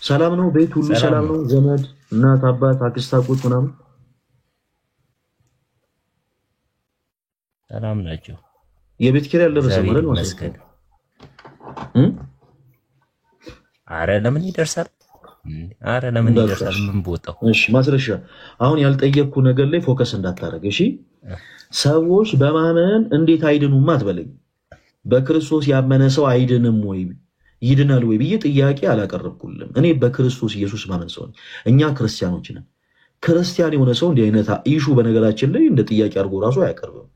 S2: ሰላም ነው። ቤት ሁሉ ሰላም ነው። ዘመድ፣ እናት፣ አባት፣ አክስት፣ አጎት ምናምን
S5: ሰላም ናቸው።
S2: የቤት ኪራይ አልደረሰም ማለት ነው።
S5: አረ ለምን ይደርሳል? ምን ቦታው?
S2: እሺ ማስረሻ አሁን ያልጠየቅኩ ነገር ላይ ፎከስ እንዳታረግ። እሺ ሰዎች በማመን እንዴት አይድኑም አትበለኝ። በክርስቶስ ያመነ ሰው አይድንም ወይ ይድናል ወይ ብዬ ጥያቄ አላቀረብኩልም። እኔ በክርስቶስ ኢየሱስ ማመን ሰው ነኝ። እኛ ክርስቲያኖች ነን። ክርስቲያን የሆነ ሰው እንዲህ አይነት ኢሹ በነገራችን ላይ እንደ ጥያቄ አድርጎ ራሱ አያቀርብም።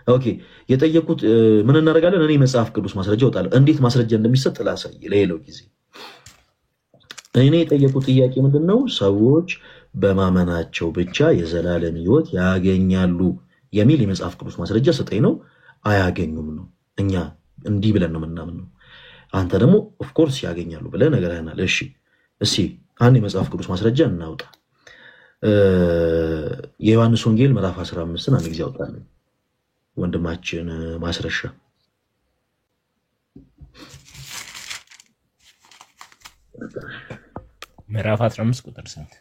S2: ኦኬ የጠየቁት ምን እናደርጋለን? እኔ መጽሐፍ ቅዱስ ማስረጃ እወጣለሁ። እንዴት ማስረጃ እንደሚሰጥ ላሳይ ለሌላው ጊዜ። እኔ የጠየቁት ጥያቄ ምንድነው? ሰዎች በማመናቸው ብቻ የዘላለም ሕይወት ያገኛሉ የሚል የመጽሐፍ ቅዱስ ማስረጃ ሰጠኝ ነው። አያገኙም ነው። እኛ እንዲህ ብለን ነው የምናምነው። አንተ ደግሞ ኦፍ ኮርስ ያገኛሉ ብለህ ነግረህናል። እሺ እስኪ አንድ የመጽሐፍ ቅዱስ ማስረጃ እናውጣ። የዮሐንስ ወንጌል ምዕራፍ 15ን አንድ ጊዜ አውጣለን ወንድማችን ማስረሻ።
S5: ምዕራፍ 15 ቁጥር ስንት?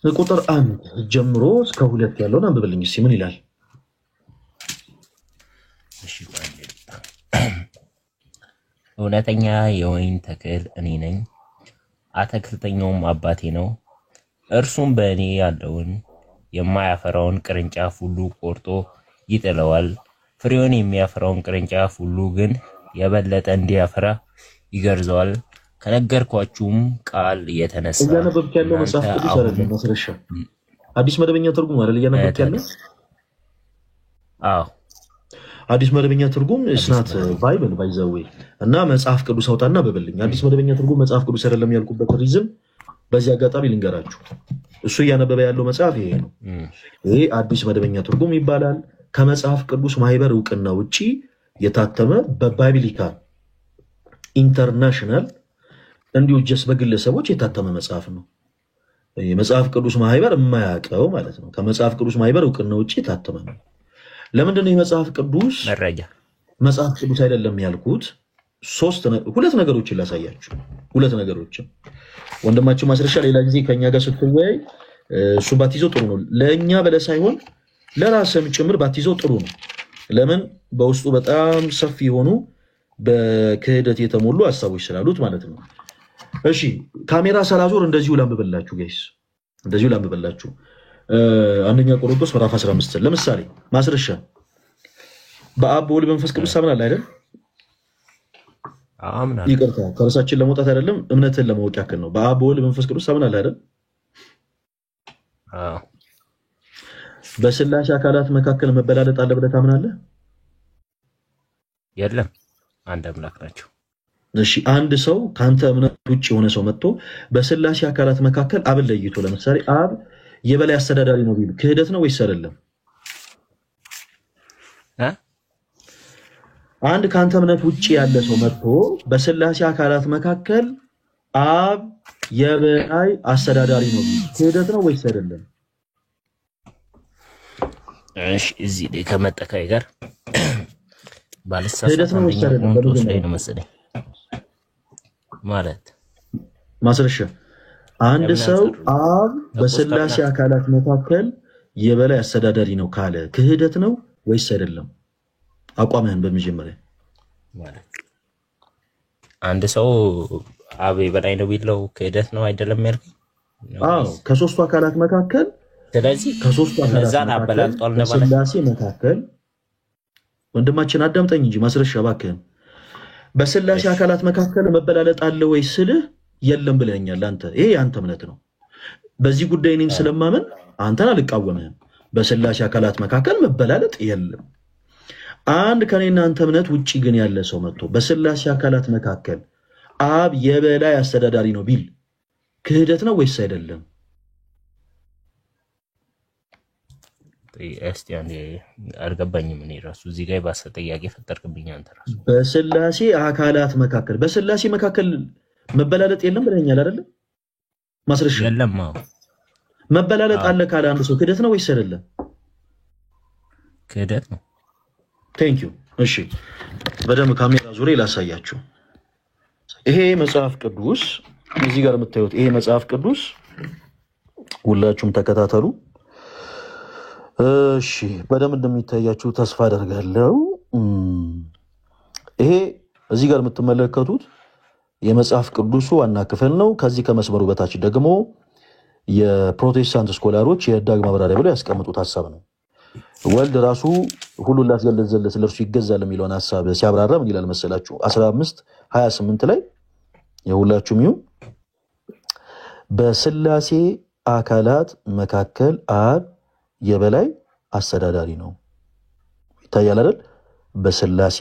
S2: ቁጥር 1 ጀምሮ እስከ 2 ያለውን አንብብልኝ እስኪ ምን ይላል?
S5: እሺ እውነተኛ የወይን ተክል እኔ ነኝ፣ አትክልተኛውም አባቴ ነው። እርሱም በእኔ ያለውን የማያፈራውን ቅርንጫፍ ሁሉ ቆርጦ ይጥለዋል። ፍሬውን የሚያፈራውን ቅርንጫፍ ሁሉ ግን የበለጠ እንዲያፈራ ይገርዘዋል። ከነገርኳችሁም ቃል የተነሳ
S2: እያነበብክ ያለው መጽሐፍ ቅዱስ አይደለም ማስረሻ፣ አዲስ መደበኛ ትርጉም አይደል እያነበብክ ያለው?
S5: አዎ
S2: አዲስ መደበኛ ትርጉም ስናት ባይብል ባይዘዌ እና መጽሐፍ ቅዱስ አውጣና በብልኝ። አዲስ መደበኛ ትርጉም መጽሐፍ ቅዱስ አይደለም ያልኩበት ሪዝም በዚህ አጋጣሚ ልንገራችሁ። እሱ እያነበበ ያለው መጽሐፍ ይሄ ነው። ይሄ አዲስ መደበኛ ትርጉም ይባላል። ከመጽሐፍ ቅዱስ ማህበር እውቅና ውጪ የታተመ በባይብሊካል ኢንተርናሽናል እንዲሁ ጀስ በግለሰቦች የታተመ መጽሐፍ ነው። የመጽሐፍ ቅዱስ ማህበር የማያውቀው ማለት ነው። ከመጽሐፍ ቅዱስ ማህበር እውቅና ውጪ የታተመ ነው። ለምንድን ነው የመጽሐፍ ቅዱስ
S5: መረጃ
S2: መጽሐፍ ቅዱስ አይደለም ያልኩት? ሁለት ነገሮችን ላሳያችሁ። ሁለት ነገሮችን ወንድማችሁ ማስረሻ ሌላ ጊዜ ከኛ ጋር ስትወያይ እሱ ባትይዘው ጥሩ ነው። ለእኛ በለ ሳይሆን ለራስም ጭምር ባትይዘው ጥሩ ነው። ለምን? በውስጡ በጣም ሰፊ የሆኑ በክህደት የተሞሉ ሀሳቦች ስላሉት ማለት ነው። እሺ ካሜራ ሰላዞር እንደዚሁ ላንብበላችሁ ጋይስ፣ እንደዚሁ ላንብበላችሁ። አንደኛ ቆሮንቶስ ምዕራፍ 15 ለምሳሌ ማስረሻ በአብ በወልድ በመንፈስ ቅዱስ ታምናለህ አይደል?
S5: አምናለሁ።
S2: ይቅርታ ከርሳችን ለመውጣት አይደለም እምነትህን ለማወቅ ያክል ነው። በአብ በወልድ በመንፈስ ቅዱስ ታምናለህ አይደል?
S5: አዎ።
S2: በስላሴ አካላት መካከል መበላለጥ አለ ብለህ ታምናለህ?
S5: የለም፣ አንድ አምላክ ናቸው።
S2: እሺ አንድ ሰው ካንተ እምነት ውጭ የሆነ ሰው መጥቶ በስላሴ አካላት መካከል አብን ለይቶ ለምሳሌ አብ የበላይ አስተዳዳሪ ነው ቢል ክህደት ነው ወይስ አይደለም? አንድ ካንተ እምነት ውጪ ያለ ሰው መጥቶ በስላሴ አካላት መካከል አብ የበላይ አስተዳዳሪ ነው ቢል ክህደት ነው ወይስ አይደለም?
S5: እሺ እዚህ ላይ ከመጠካይ ጋር
S2: ክህደት ነው ወይስ አይደለም?
S5: ነው መሰለኝ ማለት
S2: ማስረሻ አንድ ሰው አብ በስላሴ አካላት መካከል የበላይ አስተዳዳሪ ነው ካለ ክህደት ነው ወይስ አይደለም? አቋምህን በመጀመሪያ
S5: ማለት አንድ ሰው አብ የበላይ ነው ቢለው ክህደት ነው አይደለም ያልከኝ?
S2: አዎ ከሶስቱ አካላት መካከል
S5: ስለዚህ
S2: ከሶስቱ
S5: እነዛን አበላልጧል ነው ማለት
S2: በስላሴ መካከል ወንድማችን አዳምጠኝ እንጂ ማስረሻ እባክህን በስላሴ አካላት መካከል መበላለጥ አለ ወይ ስልህ የለም ብለኛል። አንተ ይሄ ያንተ እምነት ነው። በዚህ ጉዳይ እኔም ስለማመን አንተን አልቃወምህም። በስላሴ አካላት መካከል መበላለጥ የለም። አንድ ከኔና አንተ እምነት ውጪ ግን ያለ ሰው መጥቶ በስላሴ አካላት መካከል አብ የበላይ አስተዳዳሪ ነው ቢል ክህደት ነው ወይስ አይደለም?
S5: እስቲ አንዴ አልገባኝም። እኔ ራሱ እዚህ ጋር ባሰ ጥያቄ ፈጠርክብኝ አንተ ራሱ።
S2: በስላሴ አካላት መካከል በስላሴ መካከል መበላለጥ የለም ብለኛል አይደል? ማስረሻ
S5: የለም። አዎ
S2: መበላለጥ አለ ካለ አንድ ሰው ክህደት ነው ወይስ አይደለም?
S5: ክህደት ነው።
S2: ቴንክ ዩ። እሺ በደንብ ካሜራ ዙሪያ ላሳያችሁ። ይሄ መጽሐፍ ቅዱስ እዚህ ጋር የምታዩት ይሄ መጽሐፍ ቅዱስ ሁላችሁም ተከታተሉ። እሺ በደንብ እንደሚታያችሁ ተስፋ አደርጋለሁ። ይሄ እዚህ ጋር የምትመለከቱት የመጽሐፍ ቅዱሱ ዋና ክፍል ነው። ከዚህ ከመስመሩ በታች ደግሞ የፕሮቴስታንት ስኮላሮች የህዳግ ማብራሪያ ብለው ያስቀምጡት ሐሳብ ነው። ወልድ ራሱ ሁሉን ላስገለጸለት ለእርሱ ይገዛል የሚለውን ሐሳብ ሲያብራራ ምን ይላል መሰላችሁ? 15:28 ላይ የሁላችሁም ይሁን በስላሴ አካላት መካከል አብ የበላይ አስተዳዳሪ ነው። ይታያል አይደል? በስላሴ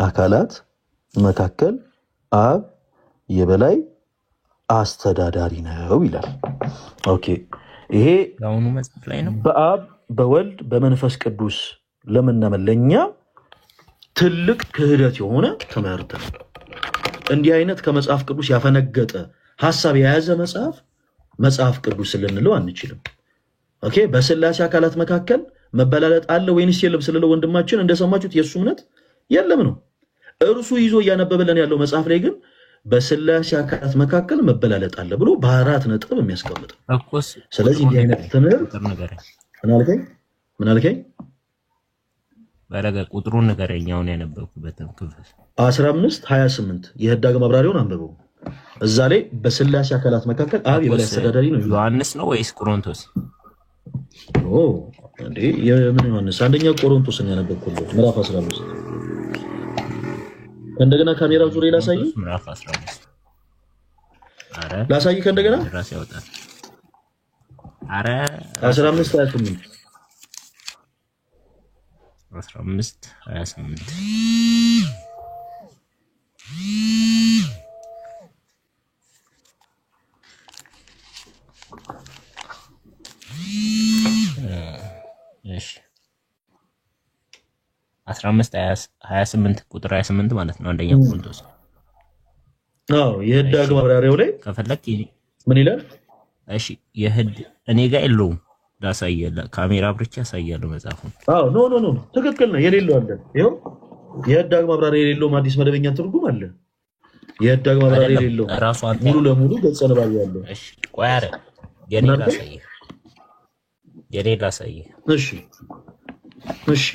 S2: አካላት መካከል አብ የበላይ አስተዳዳሪ ነው ይላል። ኦኬ ይሄ
S5: ለአሁኑ መጽሐፍ ላይ ነው።
S2: በአብ በወልድ በመንፈስ ቅዱስ ለምናምን ለኛ ትልቅ ክህደት የሆነ ትምህርት ነው። እንዲህ አይነት ከመጽሐፍ ቅዱስ ያፈነገጠ ሐሳብ የያዘ መጽሐፍ ቅዱስ ልንለው አንችልም። ኦኬ በስላሴ አካላት መካከል መበላለጥ አለ ወይንስ የለም ስለለው ወንድማችን እንደሰማችሁት የሱ እምነት የለም ነው። እርሱ ይዞ እያነበበልን ያለው መጽሐፍ ላይ ግን በስላሴ አካላት መካከል መበላለጥ አለ ብሎ በአራት ነጥብ የሚያስቀምጥ ነው። ስለዚህ እንዲህ አይነት ትምህርት ምን አልከኝ?
S5: በረገ ቁጥሩን ንገረኝ። አሁን ያነበብኩበትን ክፍል
S2: 15:28 የህዳግ ማብራሪያውን አንብበው። እዛ ላይ በስላሴ አካላት መካከል አብ የበላይ አስተዳዳሪ ነው።
S5: ዮሐንስ ነው ወይስ ቆሮንቶስ?
S2: እንዴ የምን ዮሐንስ? አንደኛ ቆሮንቶስን ያነበብኩት ምዕራፍ 15። እንደገና ካሜራው ዙሪያ ላሳይ።
S5: ምዕራፍ 15 አረ
S2: ላሳይ ከእንደገና
S5: ራስ ያወጣል። አረ
S2: 15:28
S5: 15:28 እሺ 15:28 ቁጥር 28 ማለት ነው። አንደኛ ቆሮንቶስ
S2: የህዳግ ማብራሪያው ላይ
S5: ከፈለክ
S2: ምን ይላል?
S5: እሺ እኔ ጋር የለውም። ላሳየለ ካሜራ ብቻ ያሳያለው መጽሐፉን።
S2: ኖ ትክክል ነው። የሌለው አለ። ይሄው የህዳግ ማብራሪያ የሌለው አዲስ መደበኛ ትርጉም አለ። የህዳግ ማብራሪያ የሌለው ሙሉ ለሙሉ ገጸ ንባብ ያለው።
S5: እሺ ቆይ አረ የኔ ላሳየህ።
S2: እሺ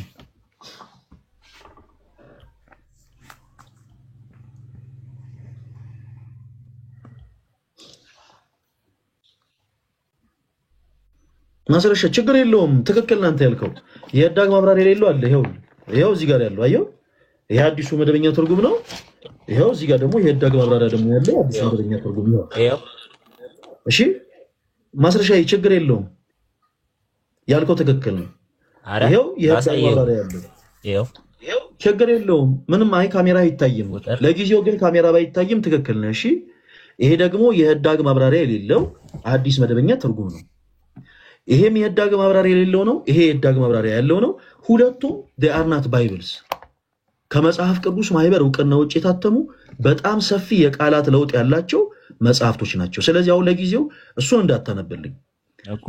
S2: ማስረሻ ችግር የለውም። ትክክል ናንተ ያልከው የህዳግ ማብራሪያ የሌለው አለ። ይሄው እዚህ ጋር ያለው አየው። ይሄ አዲሱ መደበኛ ትርጉም ነው። ይሄው እዚህ ጋር ደግሞ የህዳግ ማብራሪያ ደግሞ ያለው አዲሱ መደበኛ ትርጉም ነው። እሺ ማስረሻ ችግር የለውም ያልከው ትክክል ነው። ይሄው የህዳግ ማብራሪያ ያለው ይሄው ችግር የለውም። ምንም ካሜራ አይታይም። ለጊዜው ግን ካሜራ ባይታይም ትክክል ነው። እሺ ይሄ ደግሞ የህዳግ ማብራሪያ የሌለው አዲስ መደበኛ ትርጉም ነው። ይሄም የህዳግ ማብራሪያ የሌለው ነው። ይሄ የህዳግ ማብራሪያ ያለው ነው። ሁለቱም they are not bibles ከመጽሐፍ ቅዱስ ማህበር ዕውቅና ውጭ የታተሙ በጣም ሰፊ የቃላት ለውጥ ያላቸው መጽሐፍቶች ናቸው። ስለዚህ አሁን ለጊዜው እሱን እንዳታነብልኝ።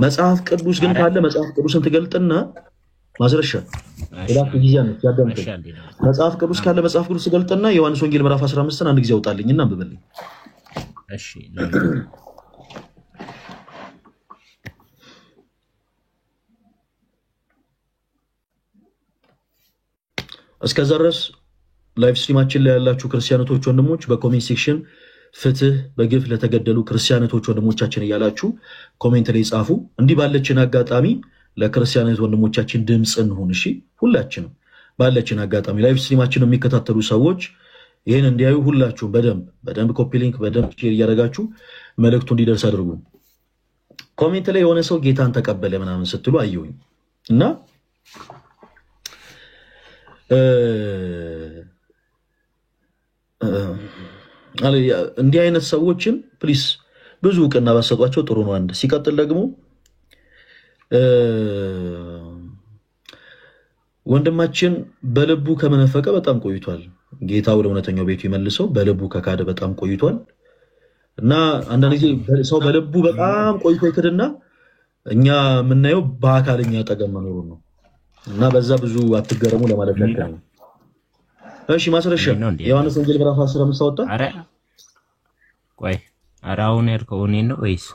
S2: መጽሐፍ ቅዱስ ግን ካለ መጽሐፍ ቅዱስን ትገልጥና ማስረሻ ለዳክ ጊዜ ነው ያዳምጥ። መጽሐፍ ቅዱስ ካለ መጽሐፍ ቅዱስ ትገልጥና ዮሐንስ ወንጌል ምዕራፍ 15ን አንድ ጊዜ አውጣልኝና አንብብልኝ።
S5: እሺ
S2: እስከዛ ድረስ ላይቭ ስትሪማችን ላይ ያላችሁ ክርስቲያኖች ወንድሞች በኮሜንት ሴክሽን ፍትህ በግፍ ለተገደሉ ክርስቲያኖች ወንድሞቻችን እያላችሁ ኮሜንት ላይ ጻፉ። እንዲህ ባለችን አጋጣሚ ለክርስቲያኖች ወንድሞቻችን ድምጽ እንሁን። እሺ ሁላችንም ባለችን አጋጣሚ ላይቭ ስትሪማችን የሚከታተሉ ሰዎች ይሄን እንዲያዩ ሁላችሁም በደንብ ኮፒ ሊንክ በደንብ ሼር እያደረጋችሁ መልእክቱ እንዲደርስ አድርጉ። ኮሜንት ላይ የሆነ ሰው ጌታን ተቀበለ ምናምን ስትሉ አየሁኝ እና እንዲህ አይነት ሰዎችን ፕሊስ ብዙ ዕውቅና ባሰጧቸው ጥሩ ነው። አንድ ሲቀጥል ደግሞ ወንድማችን በልቡ ከመነፈቀ በጣም ቆይቷል። ጌታ ወደ እውነተኛው ቤቱ ይመልሰው። በልቡ ከካደ በጣም ቆይቷል እና አንዳንድ ጊዜ ሰው በልቡ በጣም ቆይቶ ይክድና እኛ የምናየው በአካልኛ ጠገም መኖሩ ነው እና በዛ ብዙ አትገረሙ ለማለት ነው። እሺ ማስረሻ ዮሐንስ ወንጌል ምዕራፍ 15 አወጣ።
S5: አረ ቆይ አራውን ያልከው እኔ ነው ወይስ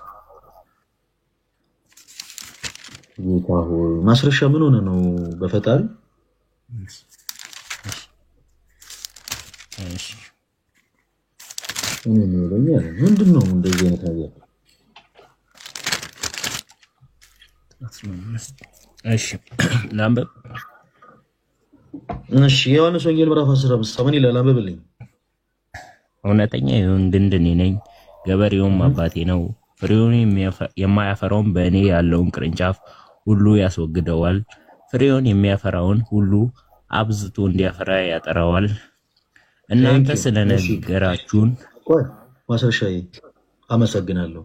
S2: ይታው? ማስረሻ ምን ሆነ ነው በፈጣሪ?
S5: እሺ
S2: ምንድነው እንደዚህ አይነት ነገር?
S5: እሺ ላንብብ።
S2: እሺ ዮሐንስ ወንጌል ምዕራፍ 15 ምን ይላል? አንብብልኝ።
S5: እውነተኛ የወይን ግንድ እኔ ነኝ፣ ገበሬውም አባቴ ነው። ፍሬውን የማያፈራውን በእኔ ያለውን ቅርንጫፍ ሁሉ ያስወግደዋል፣ ፍሬውን የሚያፈራውን ሁሉ አብዝቶ እንዲያፈራ ያጠራዋል። እናንተ ስለነገራችሁን
S2: ቆይ ማስረሻዬ አመሰግናለሁ።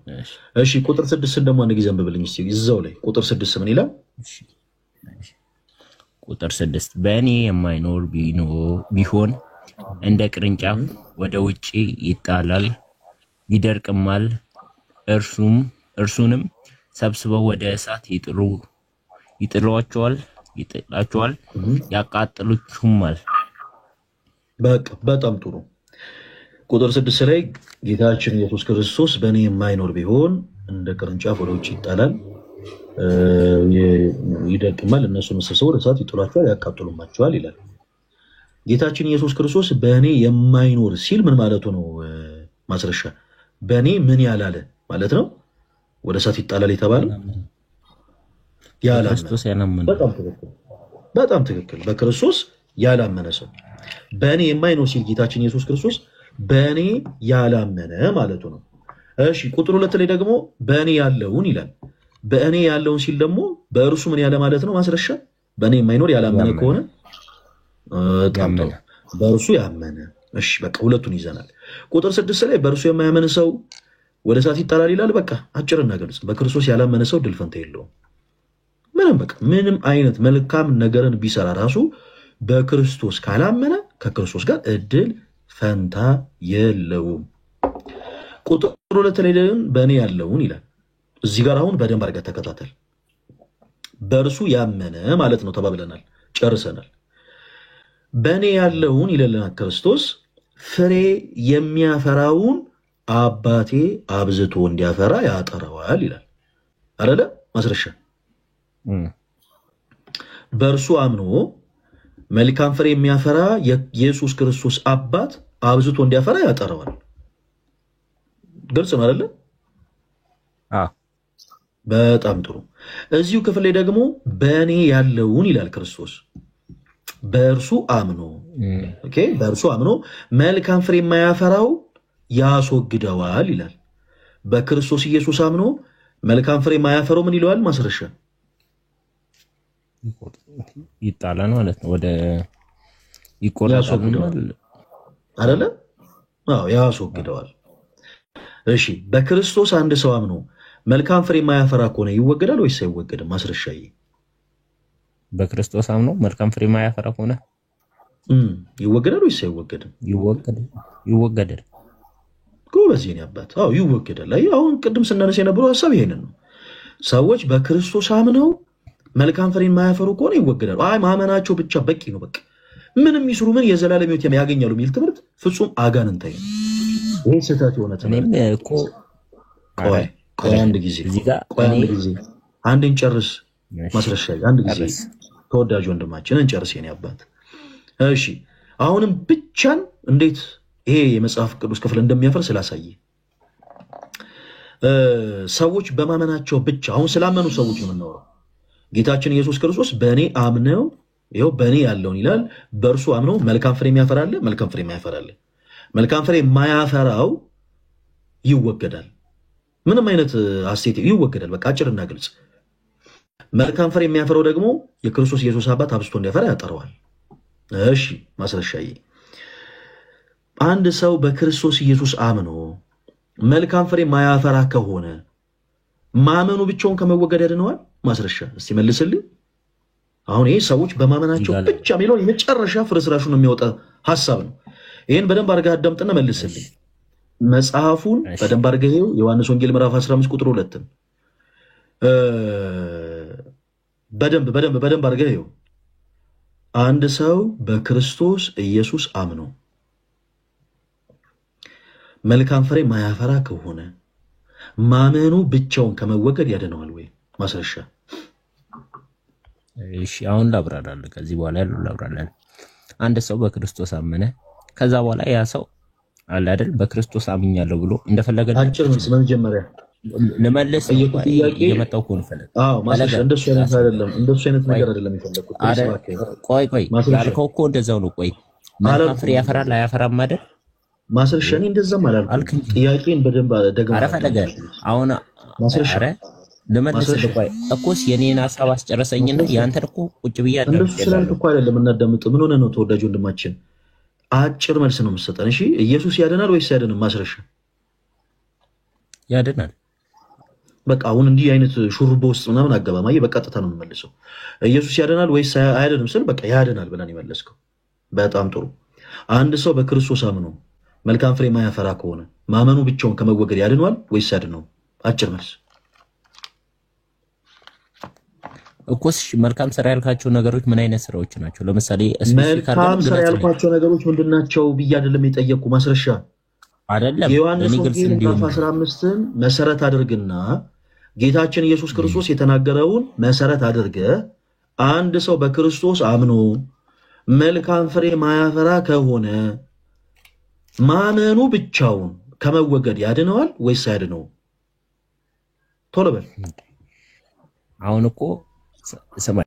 S2: እሺ ቁጥር 6 ደግሞ አንድ ጊዜ አንብብልኝ እስቲ እዛው ላይ ቁጥር 6 ምን ይላል?
S5: ቁጥር 6 በእኔ የማይኖር ቢሆን እንደ ቅርንጫፍ ወደ ውጪ ይጣላል፣ ይደርቅማል። እርሱንም ሰብስበው ወደ እሳት ይጥሏቸዋል፣ ያቃጥሉችሁማል።
S2: በጣም ጥሩ። ቁጥር 6 ላይ ጌታችን ኢየሱስ ክርስቶስ በእኔ የማይኖር ቢሆን እንደ ቅርንጫፍ ወደ ውጭ ይጣላል፣ ይደርቅማል፣ እነሱን ሰብስበው ወደ እሳት ይጥሏቸዋል፣ ያቃጥሉማቸዋል ይላል። ጌታችን ኢየሱስ ክርስቶስ በእኔ የማይኖር ሲል ምን ማለቱ ነው? ማስረሻ በእኔ ምን ያላለ ማለት ነው? ወደ እሳት ይጣላል የተባለው ያላመነ። በጣም ትክክል። በክርስቶስ ያላመነ ሰው በእኔ የማይኖር ሲል ጌታችን ኢየሱስ ክርስቶስ በእኔ ያላመነ ማለቱ ነው። እሺ ቁጥር 2 ላይ ደግሞ በእኔ ያለውን ይላል። በእኔ ያለውን ሲል ደግሞ በእርሱ ምን ያለ ማለት ነው? ማስረሻ በእኔ የማይኖር ያላመነ ከሆነ በእርሱ ያመነ። እሺ በቃ ሁለቱን ይዘናል። ቁጥር 6 ላይ በእርሱ የማያመን ሰው ወደ እሳት ይጣላል ይላል። በቃ አጭርና ግልጽ። በክርስቶስ ያላመነ ሰው ድል ፈንታ የለውም። ምንም አይነት መልካም ነገርን ቢሰራ ራሱ በክርስቶስ ካላመነ ከክርስቶስ ጋር እድል ፈንታ የለውም። ቁጥር 2 ላይ ደግሞ በእኔ ያለውን ይላል። እዚህ ጋር አሁን በደንብ አድርገህ ተከታተል። በእርሱ ያመነ ማለት ነው ተባብለናል፣ ጨርሰናል። በእኔ ያለውን ይለናል ክርስቶስ ፍሬ የሚያፈራውን አባቴ አብዝቶ እንዲያፈራ ያጠረዋል ይላል አይደለ? ማስረሻ በእርሱ አምኖ መልካም ፍሬ የሚያፈራ የኢየሱስ ክርስቶስ አባት አብዝቶ እንዲያፈራ ያጠረዋል። ግልጽ ነው አይደለ? በጣም ጥሩ። እዚሁ ክፍል ላይ ደግሞ በእኔ ያለውን ይላል ክርስቶስ በእርሱ አምኖ በእርሱ አምኖ መልካም ፍሬ የማያፈራው ያስወግደዋል ይላል። በክርስቶስ ኢየሱስ አምኖ መልካም ፍሬ የማያፈራው ምን ይለዋል? ማስረሻ
S5: ይጣላል ማለት ነው። ወደ ይቆረጣል
S2: አይደለ? ያስወግደዋል። እሺ በክርስቶስ አንድ ሰው አምኖ መልካም ፍሬ የማያፈራ ከሆነ ይወገዳል ወይስ አይወገድም? ማስረሻዬ
S5: በክርስቶስ አምኖ መልካም ፍሬ የማያፈራ ከሆነ
S2: ይወገዳል ወይስ አይወገድም?
S5: ይወገዳል።
S2: ጎበዝ የኔ አባት። ይወገዳል። አሁን ቅድም ስናነሳ የነበረው ሐሳብ ይሄንን ነው። ሰዎች በክርስቶስ አምነው መልካም ፍሬ የማያፈሩ ከሆነ ይወገዳሉ። ማመናቸው ብቻ በቂ ነው። በቃ ምንም ይስሩ ምን የዘላለም ሕይወት ያገኛሉ የሚል ትምህርት ፍጹም አጋንንታዊ ነው። ይሄ ስህተት የሆነ ትምህርት እኮ አንድ ጊዜ አንድን ጨርስ ማስረሻ አንድ ጊዜ ተወዳጅ ወንድማችን እንጨርስ የኔ አባት። እሺ አሁንም ብቻን እንዴት ይሄ የመጽሐፍ ቅዱስ ክፍል እንደሚያፈር ስላሳየ ሰዎች በማመናቸው ብቻ አሁን ስላመኑ ሰዎች ነው የምናወራው። ጌታችን ኢየሱስ ክርስቶስ በእኔ አምነው ይኸው በእኔ ያለውን ይላል። በእርሱ አምነው መልካም ፍሬ የሚያፈራል፣ መልካም ፍሬ የማያፈራል። መልካም ፍሬ የማያፈራው ይወገዳል። ምንም አይነት ሐሴት ይወገዳል። በቃ አጭርና ግልጽ። መልካም ፍሬ የሚያፈራው ደግሞ የክርስቶስ ኢየሱስ አባት አብዝቶ እንዲያፈራ ያጠረዋል። እሺ ማስረሻዬ አንድ ሰው በክርስቶስ ኢየሱስ አምኖ መልካም ፍሬ ማያፈራ ከሆነ ማመኑ ብቻውን ከመወገድ ያድነዋል? ማስረሻ እስቲ መልስልኝ። አሁን ይሄ ሰዎች በማመናቸው ብቻ የሚለውን የመጨረሻ ፍርስራሹን የሚወጣ ሐሳብ ነው። ይሄን በደንብ አድርገህ አዳምጥና መልስልኝ። መጽሐፉን በደንብ አድርገህ ይኸው ዮሐንስ ወንጌል ምዕራፍ 15 ቁጥር 2 በደንብ አድርገህ ይኸው አንድ ሰው በክርስቶስ ኢየሱስ አምኖ መልካም ፍሬ ማያፈራ ከሆነ ማመኑ ብቻውን ከመወገድ ያድነዋል ወይ? ማስረሻ
S5: እሺ አሁን ላብራራለሁ። ከዚህ በኋላ ያለው ላብራራለሁ። አንድ ሰው በክርስቶስ አመነ፣ ከዛ በኋላ ያ ሰው አለ አይደል በክርስቶስ አምኛለሁ ብሎ እንደፈለገ
S2: አጭር ነው።
S5: ለመለስ
S2: ጥያቄ
S5: የመጣው እኮ ነው ፈለግ
S2: ማስረሻ እንደሱ አይነት አይደለም፣ እንደሱ አይነት ነገር አይደለም የፈለኩት።
S5: ቆይ ያልከው እኮ እንደዛው ነው። ቆይ መልካም ፍሬ ያፈራል አያፈራም አይደል?
S2: ማስረሻ እኔ እንደዛም አላልኩም። ጥያቄን በደንብ ደግሞ
S5: ኧረ ፈለገ አሁን
S2: ማስረሻ
S5: ለመለስ ቆይ እኮስ የኔን ሐሳብ አስጨረሰኝና ያንተን እኮ ቁጭ ብያለሁ።
S2: እንደሱ ስላልክ እኮ አይደለም እናዳምጥ። ምን ሆነ ነው ተወዳጅ ወንድማችን? አጭር መልስ ነው የምትሰጠን። እሺ ኢየሱስ ያድናል ወይስ አያድንም? ማስረሻ
S5: ያድናል።
S2: በቃ አሁን እንዲህ አይነት ሹርቦ ውስጥ ምናምን አገባም። አየህ በቀጥታ ነው የምመልሰው። ኢየሱስ ያድናል ወይስ አያድንም ስል በቃ ያድናል ብለን የመለስከው በጣም ጥሩ። አንድ ሰው በክርስቶስ አምኖ መልካም ፍሬ ማያፈራ ከሆነ ማመኑ ብቻውን ከመወገድ ያድነዋል ወይስ አያድነውም? አጭር መልስ
S5: እኮስ መልካም ስራ ያልካቸው ነገሮች ምን አይነት ስራዎች ናቸው? ለምሳሌ
S2: መልካም ስራ ያልኳቸው ነገሮች ምንድናቸው ብዬ አይደለም የጠየቅኩ ማስረሻ አይደለም። ዮሐንስ ወንጌል ምዕራፍ 15ን መሰረት አድርግና ጌታችን ኢየሱስ ክርስቶስ የተናገረውን መሰረት አድርገ አንድ ሰው በክርስቶስ አምኖ መልካም ፍሬ ማያፈራ ከሆነ ማመኑ ብቻውን ከመወገድ ያድነዋል ወይስ አያድነውም? ቶሎ በል።
S5: አሁን እኮ